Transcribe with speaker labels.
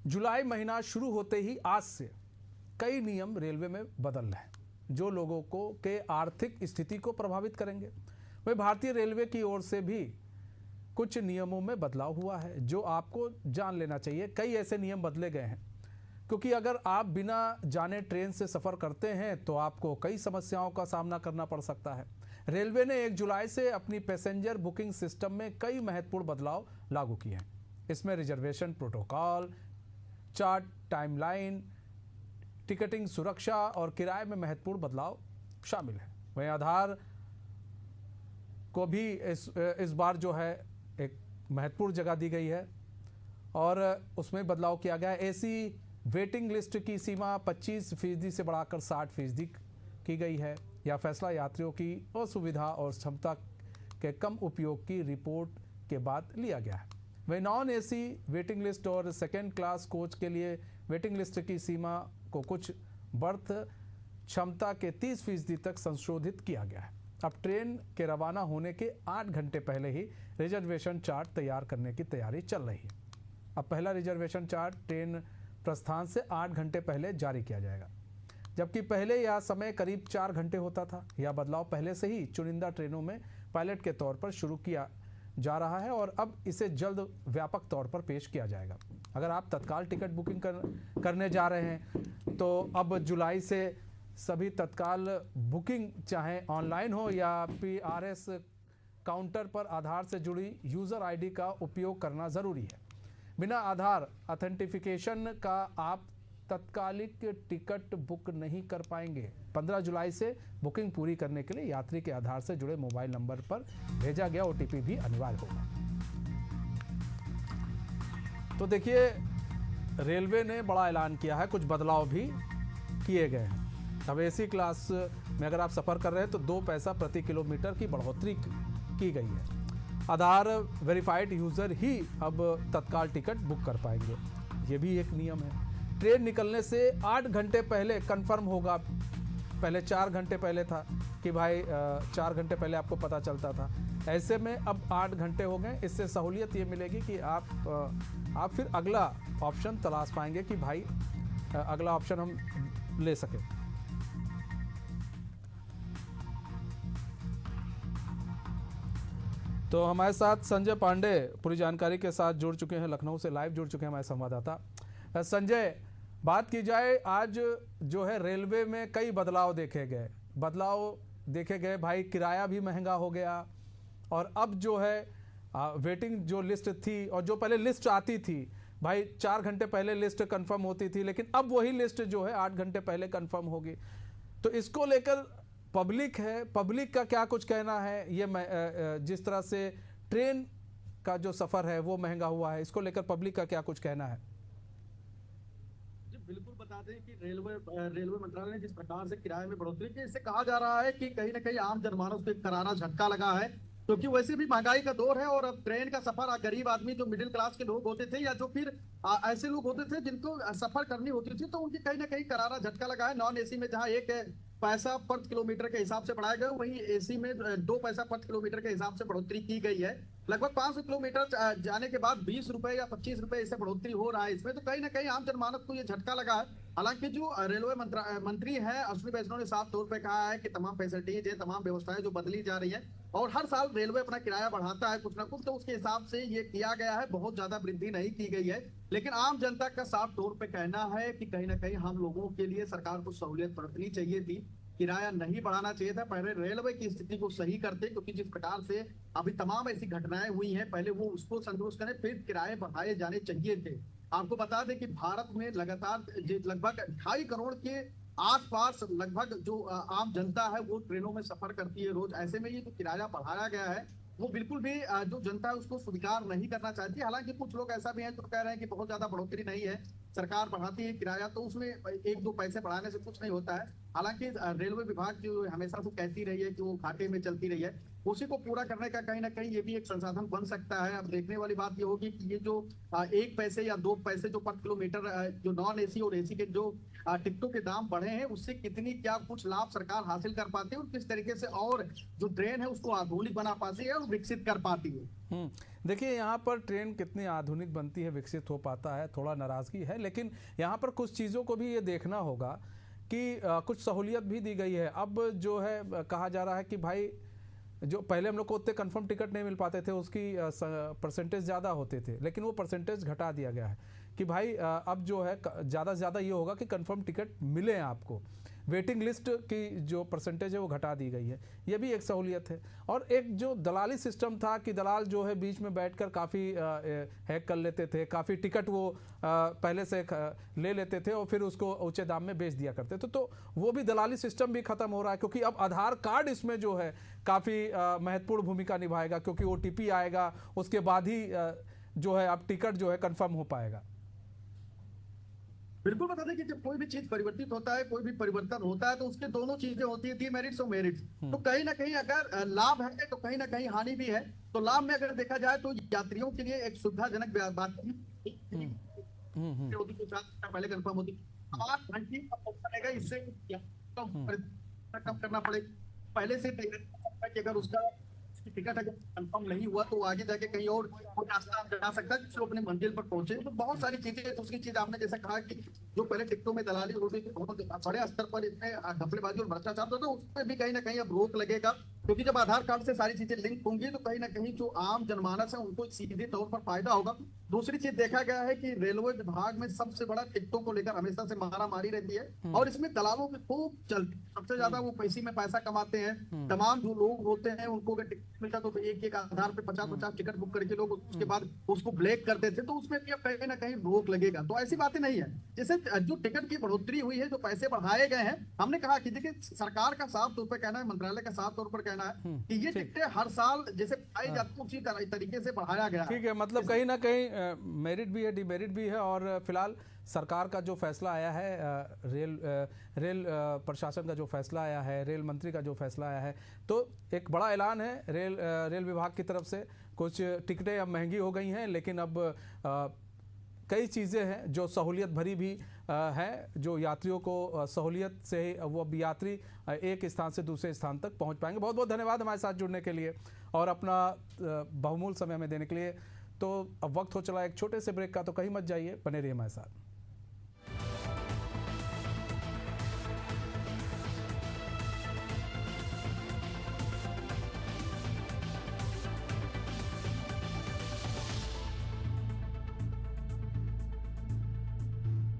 Speaker 1: जुलाई महीना शुरू होते ही आज से कई नियम रेलवे में बदल रहे हैं जो लोगों को के आर्थिक स्थिति को प्रभावित करेंगे। वही भारतीय रेलवे की ओर से भी कुछ नियमों में बदलाव हुआ है जो आपको जान लेना चाहिए। कई ऐसे नियम बदले गए हैं क्योंकि अगर आप बिना जाने ट्रेन से सफ़र करते हैं तो आपको कई समस्याओं का सामना करना पड़ सकता है। रेलवे ने 1 जुलाई से अपनी पैसेंजर बुकिंग सिस्टम में कई महत्वपूर्ण बदलाव लागू किए हैं। इसमें reservation protocol, chart timeline, ticketing सुरक्षा और किराए में महत्वपूर्ण बदलाव शामिल है। वहीं आधार को भी इस बार जो है एक महत्वपूर्ण जगह दी गई है और उसमें बदलाव किया गया है। एसी वेटिंग लिस्ट की सीमा 25% से बढ़ाकर 60% की गई है। यह फैसला यात्रियों की असुविधा और क्षमता के कम उपयोग की रिपोर्ट के बाद लिया गया है। वहीं नॉन एसी वेटिंग लिस्ट और सेकेंड क्लास कोच के लिए वेटिंग लिस्ट की सीमा को कुछ बर्थ क्षमता के 30% तक संशोधित किया गया है। अब ट्रेन के रवाना होने के 8 घंटे पहले ही रिजर्वेशन चार्ट तैयार करने की तैयारी चल रही है। अब पहला रिजर्वेशन चार्ट ट्रेन प्रस्थान से 8 घंटे पहले जारी किया जाएगा, जबकि पहले यह समय करीब 4 घंटे होता था। यह बदलाव पहले से ही चुनिंदा ट्रेनों में पायलट के तौर पर शुरू किया जा रहा है और अब इसे जल्द व्यापक तौर पर पेश किया जाएगा। अगर आप तत्काल टिकट बुकिंग करने जा रहे हैं तो अब जुलाई से सभी तत्काल बुकिंग चाहे ऑनलाइन हो या PRS काउंटर पर आधार से जुड़ी यूज़र ID का उपयोग करना ज़रूरी है। बिना आधार ऑथेंटिफिकेशन का आप तत्कालिक टिकट बुक नहीं कर पाएंगे। 15 जुलाई से बुकिंग पूरी करने के लिए यात्री के आधार से जुड़े मोबाइल नंबर पर भेजा गया OTP भी अनिवार्य होगा। तो देखिए, रेलवे ने बड़ा ऐलान किया है, कुछ बदलाव भी किए गए हैं। अब एसी क्लास में अगर आप सफ़र कर रहे हैं तो 2 पैसा प्रति किलोमीटर की बढ़ोतरी की गई है। आधार वेरीफाइड यूज़र ही अब तत्काल टिकट बुक कर पाएंगे, ये भी एक नियम है। ट्रेन निकलने से 8 घंटे पहले कंफर्म होगा। पहले 4 घंटे पहले था कि भाई 4 घंटे पहले आपको पता चलता था, ऐसे में अब 8 घंटे हो गए। इससे सहूलियत ये मिलेगी कि आप फिर अगला ऑप्शन तलाश पाएंगे कि भाई अगला ऑप्शन हम ले सकें। तो हमारे साथ संजय पांडे पूरी जानकारी के साथ जुड़ चुके हैं, लखनऊ से लाइव जुड़ चुके हैं हमारे संवाददाता। संजय, बात की जाए आज जो है रेलवे में कई बदलाव देखे गए भाई, किराया भी महंगा हो गया और अब जो है वेटिंग जो लिस्ट थी और जो पहले लिस्ट आती थी भाई 4 घंटे पहले लिस्ट कंफर्म होती थी, लेकिन अब वही लिस्ट जो है 8 घंटे पहले कंफर्म होगी। तो इसको लेकर पब्लिक का क्या कुछ कहना है? ये जिस तरह से ट्रेन का जो सफ़र है वो महंगा हुआ है, इसको लेकर पब्लिक का क्या कुछ कहना है?
Speaker 2: जी बिल्कुल, बता दें कि रेलवे मंत्रालय ने जिस प्रकार से किराए में बढ़ोतरी की, इससे कहा जा रहा है कि कहीं ना कहीं आम जनमानस को एक करारा झटका लगा है, क्योंकि वैसे भी महंगाई का दौर है और अब ट्रेन का सफर गरीब आदमी जो मिडिल क्लास के लोग होते थे या जो फिर ऐसे लोग होते थे जिनको सफर करनी होती थी, तो उनकी कहीं ना कहीं करारा झटका लगा है। नॉन एसी में जहां 1 पैसा प्रति किलोमीटर के हिसाब से बढ़ाया गया, वहीं एसी में 2 पैसा प्रति किलोमीटर के हिसाब से बढ़ोतरी की गई है। लगभग 500 किलोमीटर जाने के बाद 20 रुपए या 25 रुपए इससे बढ़ोतरी हो रहा है इसमें, तो कहीं ना कहीं आम जनमानस को ये झटका लगा है। हालांकि जो रेलवे मंत्री है अश्विनी वैष्णव ने साफ तौर पर कहा है कि तमाम फैसिलिटीज है, तमाम व्यवस्थाएं जो बदली जा रही है और हर साल रेलवे अपना किराया बढ़ाता है कुछ ना कुछ, तो उसके हिसाब से ये किया गया है। बहुत ज्यादा वृद्धि नहीं की गई है, लेकिन आम जनता का साफ तौर पे कहना है कि कहीं ना कहीं हम लोगों के लिए सरकार को सहूलियत बरतनी चाहिए थी, किराया नहीं बढ़ाना चाहिए था। पहले रेलवे की स्थिति को सही करते, क्योंकि जिस प्रकार से अभी तमाम ऐसी घटनाएं हुई हैं, पहले वो उसको संतुष्ट करें, फिर किराए बढ़ाए जाने चाहिए थे। आपको बता दें कि भारत में लगातार लगभग 2.5 करोड़ के आसपास लगभग जो आम जनता है वो ट्रेनों में सफर करती है रोज। ऐसे में ये जो किराया बढ़ाया गया है वो बिल्कुल भी जो जनता है उसको स्वीकार नहीं करना चाहती। हालांकि कुछ लोग ऐसा भी हैं जो कह रहे हैं कि बहुत ज्यादा बढ़ोतरी नहीं है, सरकार बढ़ाती है किराया तो उसमें 1-2 पैसे बढ़ाने से कुछ नहीं होता है। हालांकि रेलवे विभाग जो हमेशा से कहती रही है कि वो घाटे में चलती रही है, उसी को पूरा करने का कहीं ना कहीं ये भी एक संसाधन बन सकता है। अब देखने वाली बात ये होगी कि ये जो 1 पैसे या 2 पैसे जो पर किलोमीटर जो नॉन एसी और एसी के जो टिकटों के दाम बढ़े हैं, उससे कितनी क्या कुछ लाभ सरकार हासिल कर पाती है और किस तरीके से और जो ट्रेन है उसको आधुनिक बना पाती है और विकसित कर पाती है।
Speaker 1: देखिए, यहाँ पर ट्रेन कितनी आधुनिक बनती है, विकसित हो पाता है, थोड़ा नाराज़गी है, लेकिन यहाँ पर कुछ चीज़ों को भी ये देखना होगा कि कुछ सहूलियत भी दी गई है। अब जो है कहा जा रहा है कि भाई जो पहले हम लोग को उतने कंफर्म टिकट नहीं मिल पाते थे, उसकी परसेंटेज ज़्यादा होते थे, लेकिन वो परसेंटेज घटा दिया गया है कि भाई अब जो है ज़्यादा से ज़्यादा ये होगा कि कंफर्म टिकट मिले आपको। वेटिंग लिस्ट की जो परसेंटेज है वो घटा दी गई है, ये भी एक सहूलियत है। और एक जो दलाली सिस्टम था कि दलाल जो है बीच में बैठकर काफ़ी हैक कर लेते थे, काफ़ी टिकट वो पहले से ले लेते थे और फिर उसको ऊंचे दाम में बेच दिया करते थे, तो वो भी दलाली सिस्टम भी ख़त्म हो रहा है, क्योंकि अब आधार कार्ड इसमें जो है काफ़ी महत्वपूर्ण भूमिका निभाएगा, क्योंकि OTP आएगा, उसके बाद ही जो है अब टिकट जो है कन्फर्म हो पाएगा।
Speaker 2: बिल्कुल बता दें कि जब कोई भी चीज परिवर्तित होता है, कोई भी परिवर्तन होता है, तो उसके दोनों चीजें होती है, डीमेरिट्स और मेरिट्स। तो कहीं ना कहीं अगर लाभ है तो कहीं ना कहीं हानि भी है। तो लाभ में अगर देखा जाए तो यात्रियों के लिए एक सुविधाजनक बात पहले कंफर्म होती 8 घंटे का, इससे कम करना पड़ेगा। पहले से कि अगर उसका टिकट अगर कंफर्म नहीं हुआ तो आगे जाके कहीं और कोई रास्ता जा सकता है जिससे अपने मंजिल पर पहुंचे। तो बहुत सारी चीजें। दूसरी चीज आपने जैसा कहा कि जो पहले टिकटों में दलाली होती थी, बहुत बड़े स्तर पर इसमें घपलेबाजी और भ्रष्टाचार होता था, उस पर भी कहीं ना कहीं अब रोक लगेगा, क्योंकि जब आधार कार्ड से सारी चीजें लिंक होंगी तो कहीं ना कहीं जो आम जनमानस है उनको सीधे तौर पर फायदा होगा। दूसरी चीज देखा गया है कि रेलवे विभाग में सबसे बड़ा टिकटों को लेकर हमेशा से मारामारी रहती है और इसमें दलालों की खूब चलती। सबसे ज्यादा वो पैसे में पैसा कमाते हैं। तमाम जो लोग होते हैं उनको अगर टिकट मिलता तो एक आधार पे 50-50 टिकट बुक करके लोग उसके बाद उसको ब्लैक करते थे, तो उसमें भी अब कहीं ना कहीं रोक लगेगा। तो ऐसी बातें नहीं है। जैसे जो टिकट की बढ़ोतरी हुई है, जो पैसे बढ़ाए गए हैं, हमने कहा कि देखिए सरकार का साफ तौर पर कहना है, मंत्रालय का साफ तौर पर कहना है कि ये टिकटें हर साल जैसे बढ़ाई जाती है उसी तरीके से बढ़ाया गया।
Speaker 1: ठीक है, मतलब कहीं ना कहीं मेरिट भी है, डिमेरिट भी है। और फिलहाल सरकार का जो फैसला आया है, रेल प्रशासन का जो फैसला आया है, रेल मंत्री का जो फैसला आया है, तो एक बड़ा ऐलान है रेल विभाग की तरफ से। कुछ टिकटें अब महंगी हो गई हैं, लेकिन अब कई चीज़ें हैं जो सहूलियत भरी भी हैं, जो यात्रियों को सहूलियत से वो अब यात्री एक स्थान से दूसरे स्थान तक पहुंच पाएंगे। बहुत बहुत धन्यवाद हमारे साथ जुड़ने के लिए और अपना बहुमूल्य समय हमें देने के लिए। तो अब वक्त हो चला एक छोटे से ब्रेक का, तो कहीं मत जाइए, बने रहिए हमारे साथ।